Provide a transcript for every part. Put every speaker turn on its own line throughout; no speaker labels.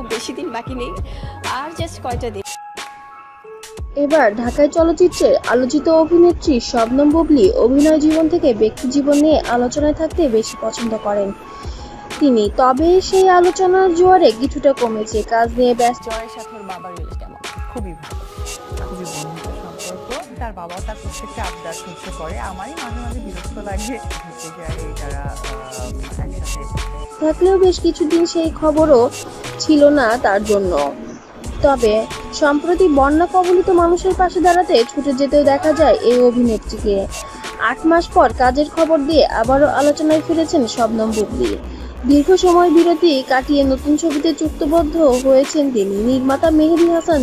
খুব বেশি দিন বাকি নেই, আর জাস্ট কয়টা দিন।
এবার ঢাকায় চলচ্চিত্রের আলোচিত অভিনেত্রী শবনম বুবলী অভিনয় জীবন থেকে ব্যক্তি জীবন নিয়ে আলোচনায় থাকতে বেশি পছন্দ করেন তিনি। তবে সেই আলোচনার জোয়ারে কিছুটা কমেছে কাজ নিয়ে ব্যস্ত।
জয়ের সাথে ওর বাবার রিলেশন কেমন? খুবই ভালো, খুবই বন্ধুত্ব সম্পর্ক। তার বাবাও তার প্রত্যেকটা আবদার সহ্য করে। আমারই মাঝে মাঝে বিরক্ত লাগে ঘুরতে যায় তারা একসাথে
থাকলেও বেশ কিছুদিন সেই খবরও ছিল না তার জন্য। তবে সম্প্রতি বন্যা কবলিত মানুষের পাশে দাঁড়াতে ছুটে যেতেও দেখা যায় এই অভিনেত্রীকে। ৮ মাস পর কাজের খবর দিয়ে আবারও আলোচনায় ফিরেছেন শবনম বুবলী। দীর্ঘ সময় বিরতি কাটিয়ে নতুন ছবিতে চুক্তিবদ্ধ হয়েছেন তিনি। নির্মাতা মেহেদী হাসান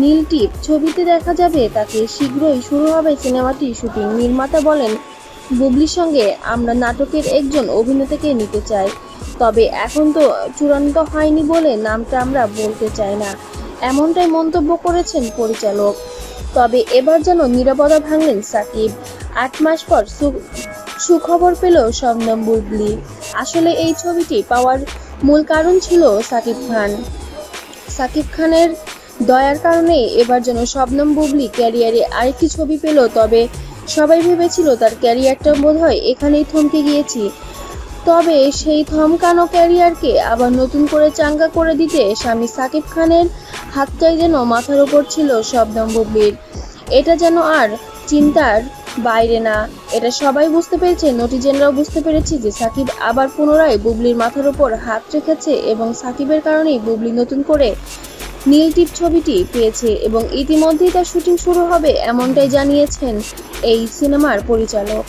নীল টিপ ছবিতে দেখা যাবে তাকে। শীঘ্রই শুরু হবে সিনেমাটির শুটিং। নির্মাতা বলেন, বুবলির সঙ্গে আমরা নাটকের একজন অভিনেতাকে নিতে চাই, তবে এখন তো চূড়ান্ত হয়নি বলে নামটা আমরা বলতে চাই না, এমনটাই মন্তব্য করেছেন পরিচালক। তবে এবার যেন নীরবতা ভাঙলেন সাকিব। ৮ মাস পর সুখবর পেল শবনম বুবলী। আসলে এই ছবিটি পাওয়ার মূল কারণ ছিল সাকিব খানের দয়ার কারণেই এবার যেন শবনম বুবলী ক্যারিয়ারে আরেকটি ছবি পেল। তবে সবাই ভেবেছিল তার ক্যারিয়ারটা বোধহয় এখানেই থমকে গিয়েছি। তবে সেই থমকানো ক্যারিয়ারকে আবার নতুন করে চাঙ্গা করে দিতে স্বামী সাকিব খানের হাতটাই যেন মাথার ওপর ছিল শবনম বুবলীর। এটা যেন আর চিন্তার বাইরে না, এটা সবাই বুঝতে পেরেছে। নেটিজেনরাও বুঝতে পেরেছে যে সাকিব আবার পুনরায় বুবলির মাথার ওপর হাত রেখেছে এবং সাকিবের কারণেই বুবলি নতুন করে নীল টিপ ছবিটি পেয়েছে এবং ইতিমধ্যেই তার শুটিং শুরু হবে, এমনটাই জানিয়েছেন এই সিনেমার পরিচালক।